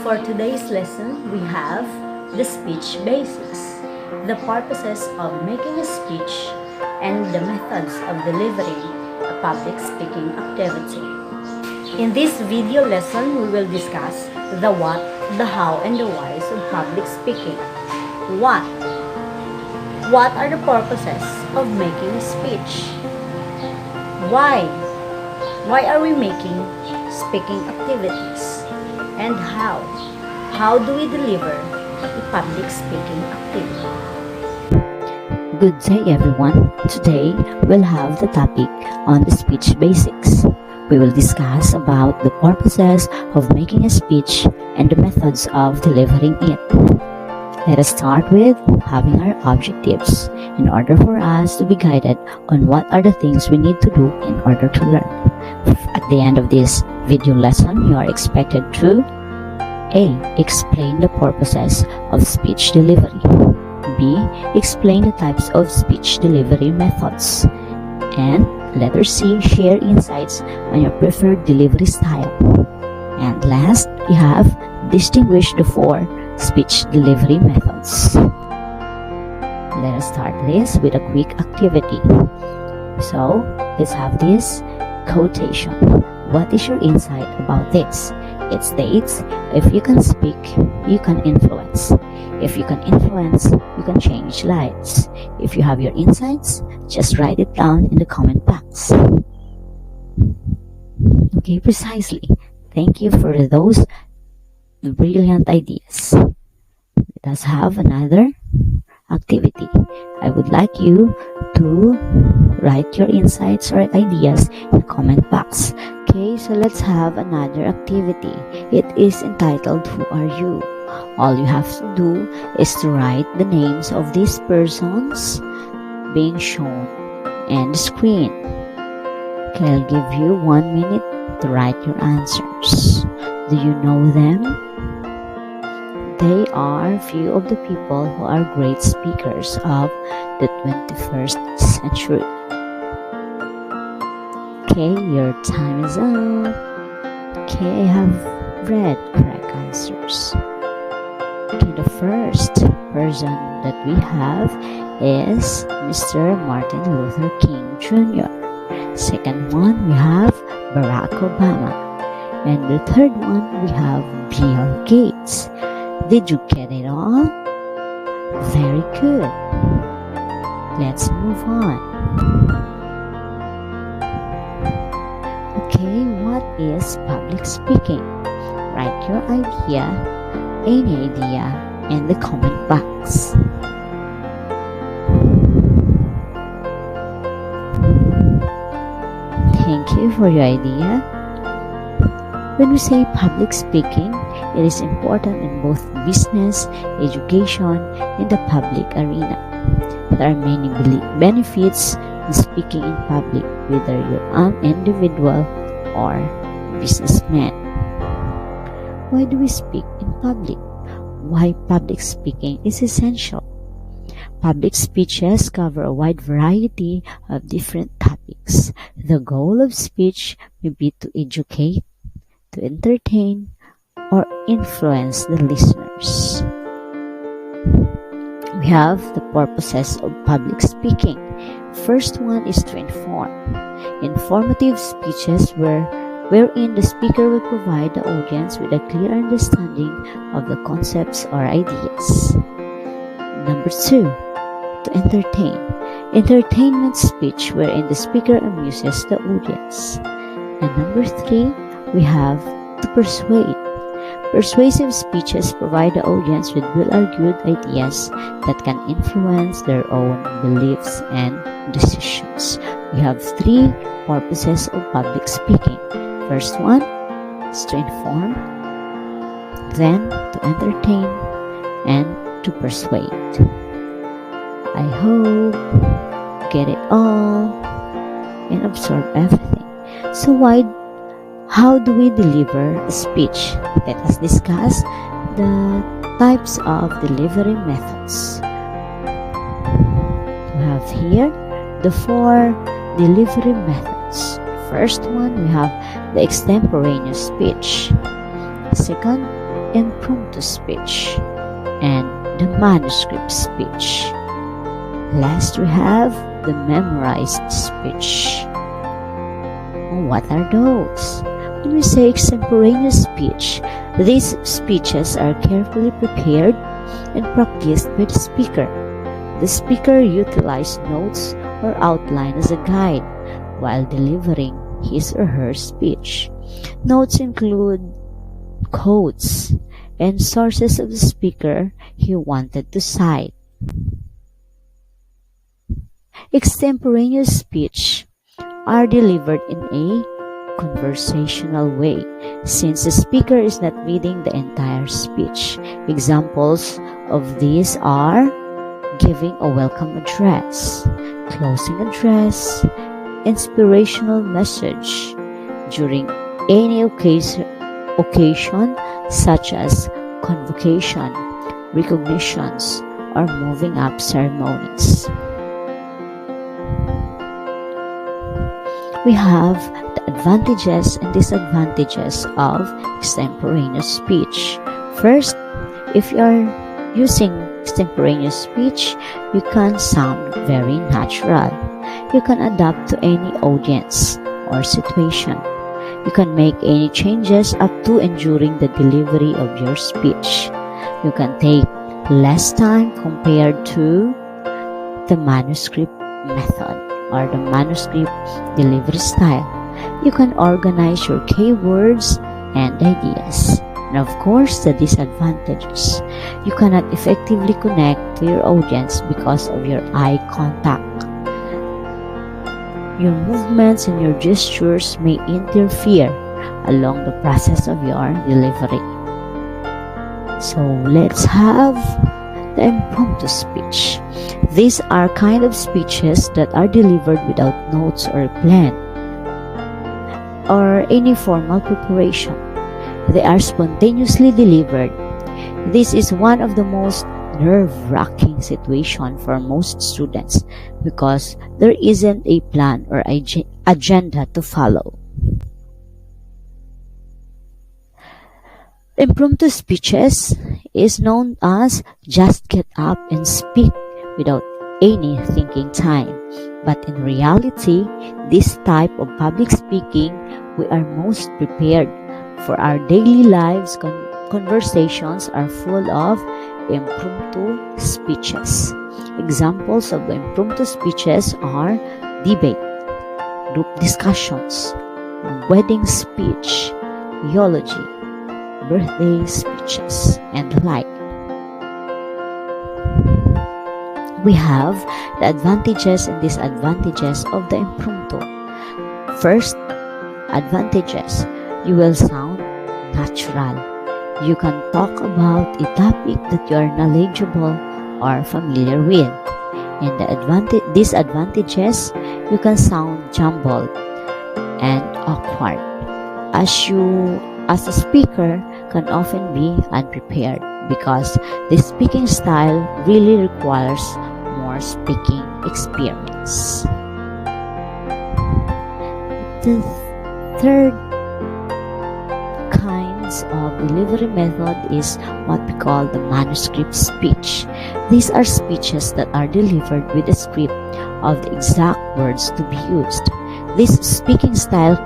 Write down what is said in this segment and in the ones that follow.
For today's lesson, we have the speech basics, the purposes of making a speech, and the methods of delivering a public speaking activity. In this video lesson, we will discuss the what, the how, and the whys of public speaking. What? What are the purposes of making a speech? Why? Why are we making speaking activities? And how? How do we deliver a public speaking activity? Good day everyone. Today we'll have the topic on the speech basics. We will discuss about the purposes of making a speech and the methods of delivering it. Let us start with having our objectives in order for us to be guided on what are the things we need to do in order to learn. At the end of this video lesson, you are expected to A. Explain the purposes of speech delivery. B. Explain the types of speech delivery methods. And letter C. Share insights on your preferred delivery style. And last, we have distinguish the four speech delivery methods. Let us start this with a quick activity. So, let's have this quotation. What is your insight about this? It states, if you can speak, you can influence. If you can influence, you can change lives. If you have your insights, just write it down in the comment box. Okay, precisely. Thank you for those brilliant ideas. Let us have another activity. I would like you to write your insights or ideas in the comment box. Okay, so let's have another activity. It is entitled Who Are You? All you have to do is to write the names of these persons being shown on the screen. Okay, I'll give you 1 minute to write your answers. Do you know them? They are few of the people who are great speakers of the 21st century. Okay, your time is up. Okay, I have read correct answers. Okay, the first person that we have is Mr. Martin Luther King Jr. Second one, we have Barack Obama. And the third one, we have Bill Gates. Did you get it all? Very good. Let's move on. Okay, what is public speaking? Write your idea, any idea, in the comment box. Thank you for your idea. When we say public speaking, it is important in both business, education, and the public arena. There are many benefits in speaking in public, whether you're an individual or businessman. Why do we speak in public? Why public speaking is essential? Public speeches cover a wide variety of different topics. The goal of speech may be to educate, to entertain, or influence the listeners. We have the purposes of public speaking. First one is to inform. Informative speeches wherein the speaker will provide the audience with a clear understanding of the concepts or ideas. Number 2, to entertain. Entertainment speech wherein the speaker amuses the audience. And number 3, we have to persuade. Persuasive speeches provide the audience with well-argued ideas that can influence their own beliefs and decisions. We have 3 purposes of public speaking. First one is to inform, then to entertain, and to persuade. I hope you get it all and absorb everything. So how do we deliver a speech? Let us discuss the types of delivery methods. We have here the 4 delivery methods. First one, we have the extemporaneous speech. Second, impromptu speech, and the manuscript speech. Last, we have the memorized speech. What are those? When we say extemporaneous speech, these speeches are carefully prepared and practiced by the speaker. The speaker utilizes notes or outline as a guide while delivering his or her speech. Notes include quotes and sources of the speaker he wanted to cite. Extemporaneous speech are delivered in a conversational way since the speaker is not reading the entire speech. Examples of these are giving a welcome address, closing address, inspirational message during any occasion such as convocation, recognitions, or moving up ceremonies. We have the advantages and disadvantages of extemporaneous speech. First, if you are using extemporaneous speech, you can sound very natural. You can adapt to any audience or situation. You can make any changes up to and during the delivery of your speech. You can take less time compared to the manuscript method or the manuscript delivery style. You can organize your keywords and ideas. And of course, the disadvantages. You cannot effectively connect to your audience because of your eye contact. Your movements and your gestures may interfere along the process of your delivery. So let's have the impromptu speech. These are kind of speeches that are delivered without notes or plan or any formal preparation. They are spontaneously delivered. This is one of the most nerve-wracking situations for most students because there isn't a plan or agenda to follow. Impromptu speeches is known as just get up and speak without any thinking time. But in reality, this type of public speaking, we are most prepared for our daily lives. Conversations are full of impromptu speeches. Examples of impromptu speeches are debate, group discussions, wedding speech, eulogy, birthday speeches, and the like. We have the advantages and disadvantages of the impromptu. First, advantages. You will sound natural. You can talk about a topic that you are knowledgeable or familiar with. And the disadvantages, you can sound jumbled and awkward. As a speaker, can often be unprepared because the speaking style really requires more speaking experience. The third kinds of delivery method is what we call the manuscript speech. These are speeches that are delivered with a script of the exact words to be used. This speaking style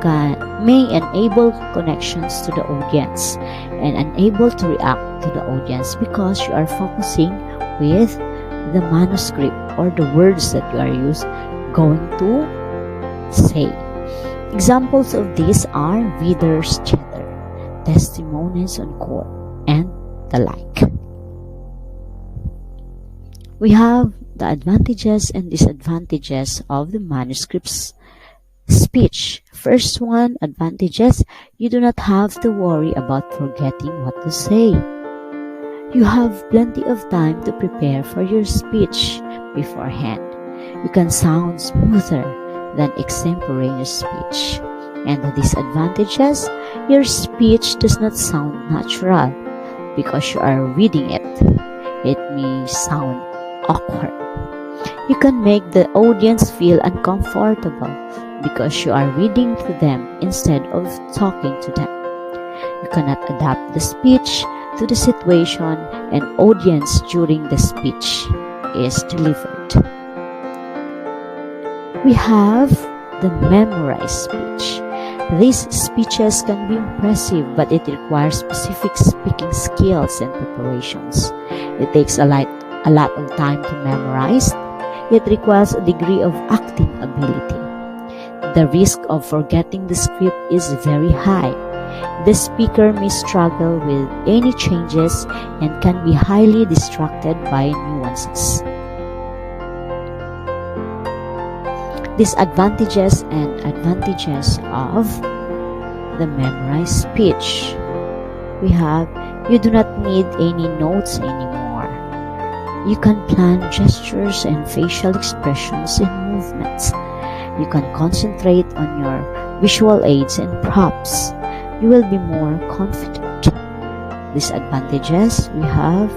may enable connections to the audience and unable to react to the audience because you are focusing with the manuscript or the words that you are going to say. Examples of these are readers' chatter, testimonies on court, and the like. We have the advantages and disadvantages of the manuscripts speech. First one, advantages. You do not have to worry about forgetting what to say. You have plenty of time to prepare for your speech beforehand. You can sound smoother than extemporaneous speech. And the disadvantages, your speech does not sound natural because you are reading it. It may sound awkward. You can make the audience feel uncomfortable because you are reading to them instead of talking to them. You cannot adapt the speech to the situation and audience during the speech is delivered. We have the memorized speech. These speeches can be impressive, but it requires specific speaking skills and preparations. It takes a lot of time to memorize. It requires a degree of acting ability. The risk of forgetting the script is very high. The speaker may struggle with any changes and can be highly distracted by nuances. Disadvantages and advantages of the memorized speech. We have, you do not need any notes anymore. You can plan gestures and facial expressions and movements. You can concentrate on your visual aids and props. You will be more confident. Disadvantages we have,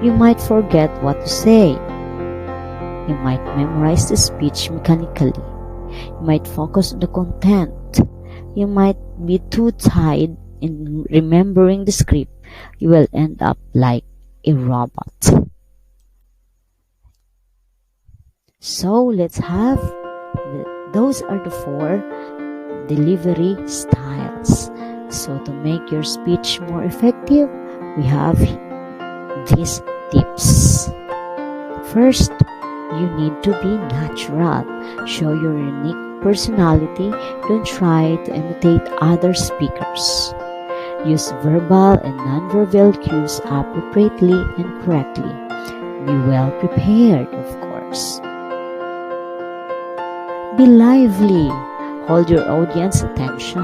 you might forget what to say. You might memorize the speech mechanically. You might focus on the content. You might be too tied in remembering the script. You will end up like a robot. So let's have, those are the 4 delivery styles. So to make your speech more effective, we have these tips. First, you need to be natural. Show your unique personality. Don't try to imitate other speakers. Use verbal and nonverbal cues appropriately and correctly. Be well prepared, of course. Be lively. Hold your audience attention.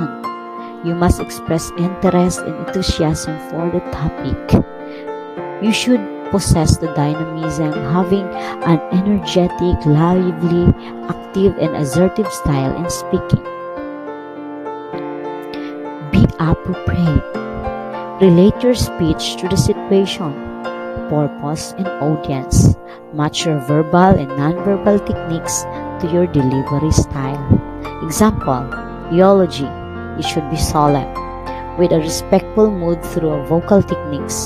You must express interest and enthusiasm for the topic. You should possess the dynamism, having an energetic, lively, active, and assertive style in speaking. Be appropriate. Relate your speech to the situation, purpose, and audience. Match your verbal and nonverbal techniques to your delivery style. Example, eulogy. It should be solemn, with a respectful mood through vocal techniques,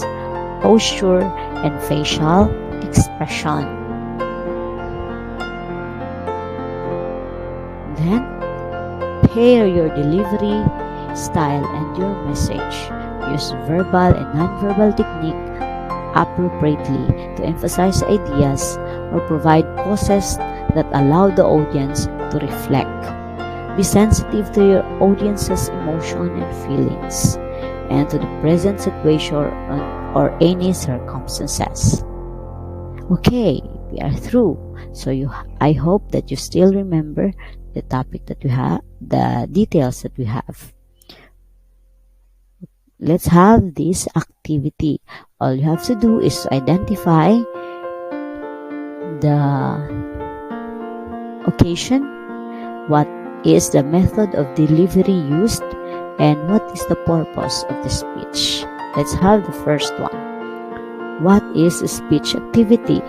posture, and facial expression. Then, pair your delivery style and your message. Use verbal and nonverbal technique appropriately to emphasize ideas or provide pauses that allow the audience to reflect. Be sensitive to your audience's emotion and feelings, and to the present situation or any circumstances. Okay, we are through. So I hope that you still remember the topic that we have, the details that we have. Let's have this activity. All you have to do is to identify the occasion, what is the method of delivery used, and what is the purpose of the speech. Let's have the first one. What is a speech activity?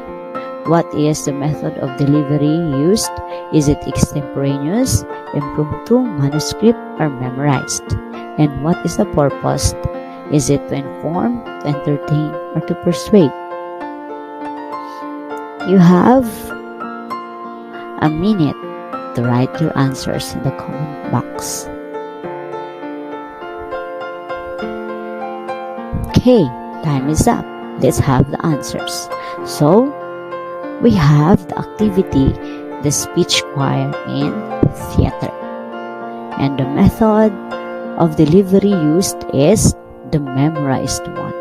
What is the method of delivery used? Is it extemporaneous, impromptu, manuscript, or memorized? And what is the purpose? Is it to inform, to entertain, or to persuade? You have a minute to write your answers in the comment box. Okay, time is up. Let's have the answers. So, we have the activity, the speech choir in theater. And the method of delivery used is the memorized one,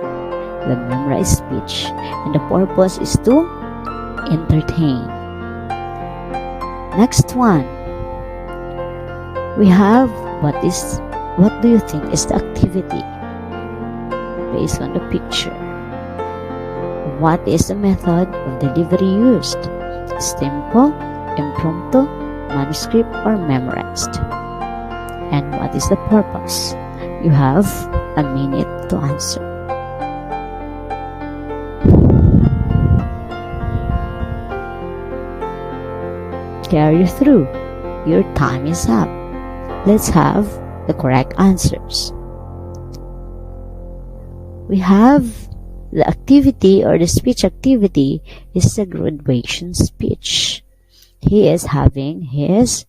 the memorized speech. And the purpose is to entertain. Next one, we have what do you think is the activity based on the picture? What is the method of delivery used? Tempo, impromptu, manuscript, or memorized? And what is the purpose? You have a minute to answer. Carry through. Your time is up. Let's have the correct answers. we have the activity or the speech activity is the graduation speech. He is having his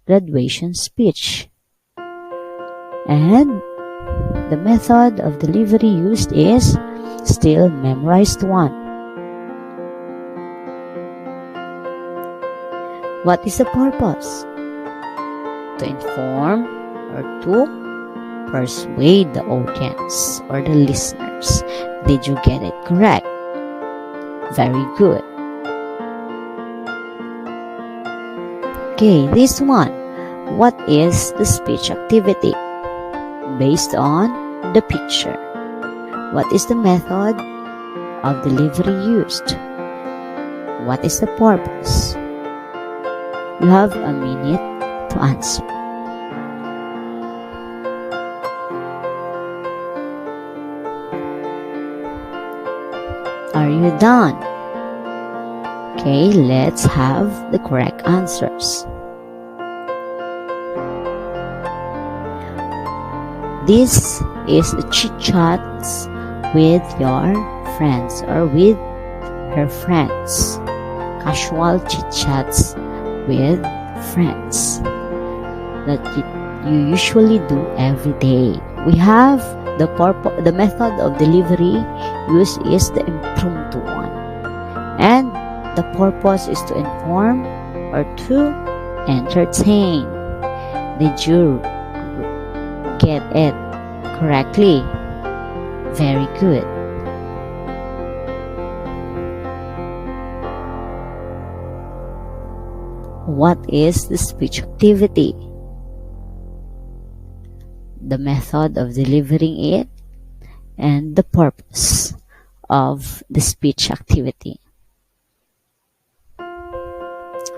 graduation speech. And the method of delivery used is still memorized one. What is the purpose? To inform or to persuade the audience or the listeners. Did you get it correct? Very good. Okay, this one. What is the speech activity? Based on the picture. What is the method of delivery used? What is the purpose? You have a minute to answer. Are you done? Okay, let's have the correct answers. This is the chit-chats with your friends or with her friends. Casual chit-chats with friends that you usually do every day. We have the method of delivery used is the impromptu one. And the purpose is to inform or to entertain. Did you get it correctly? Very good. What is the speech activity? The method of delivering it and the purpose of the speech activity.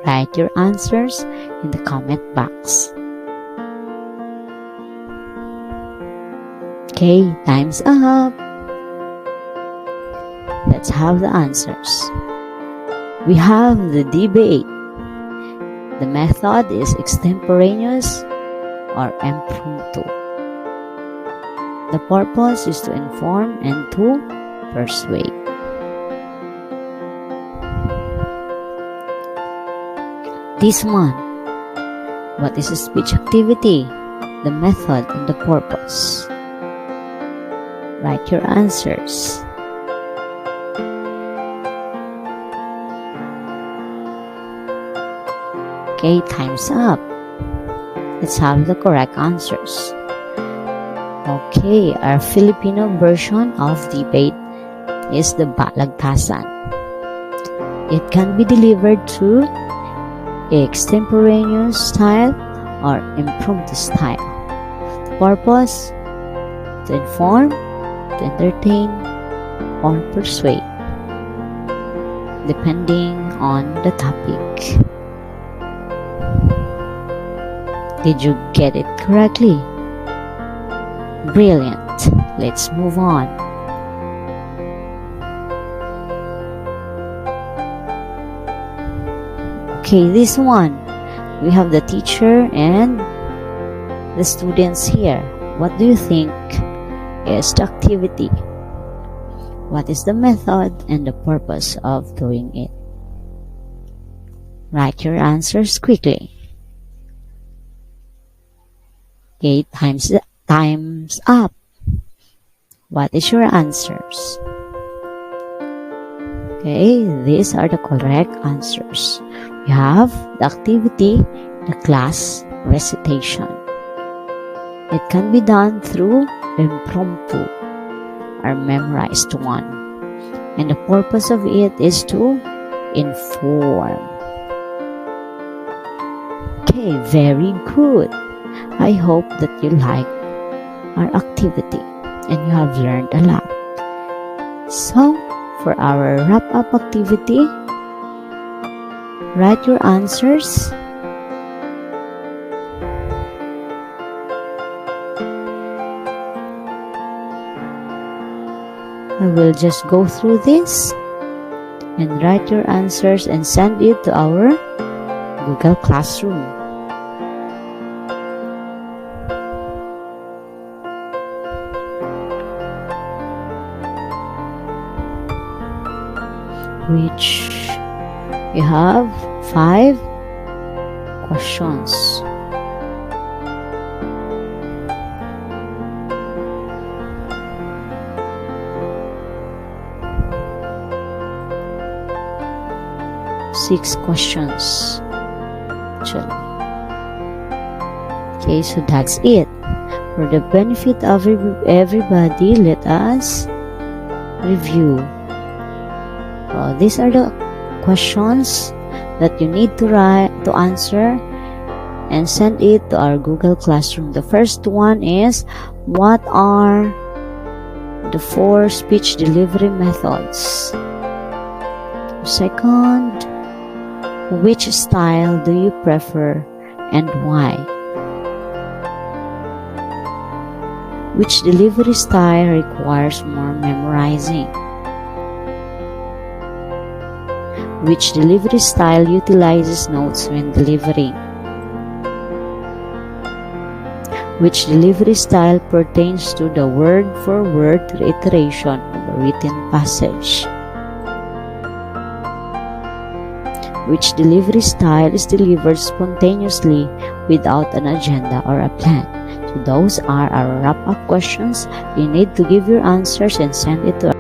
Write your answers in the comment box. Okay, time's up. Let's have the answers. We have the debate. The method is extemporaneous or impromptu. The purpose is to inform and to persuade. This one. What is a speech activity? The method and the purpose. Write your answers. Okay, time's up. Let's have the correct answers. Okay, our Filipino version of debate is the balagtasan. It can be delivered through extemporaneous style or impromptu style. The purpose: to inform, to entertain, or persuade, depending on the topic. Did you get it correctly? Brilliant. Let's move on. Okay, this one. We have the teacher and the students here. What do you think is the activity? What is the method and the purpose of doing it? Write your answers quickly. Okay, time's up. What is your answers? Okay, these are the correct answers. We have the activity, the class recitation. It can be done through impromptu or memorized one. And the purpose of it is to inform. Okay, very good. I hope that you like our activity and you have learned a lot. So, for our wrap-up activity, write your answers. I will just go through this and write your answers and send it to our Google Classroom. which you have 5 questions. Six questions actually. Okay, so that's it. For the benefit of everybody, let us review. These are the questions that you need to answer and send it to our Google Classroom. The first one is, what are the 4 speech delivery methods? Second, which style do you prefer and why? Which delivery style requires more memorizing? Which delivery style utilizes notes when delivering? Which delivery style pertains to the word-for-word reiteration of a written passage? Which delivery style is delivered spontaneously without an agenda or a plan? So those are our wrap-up questions. You need to give your answers and send it to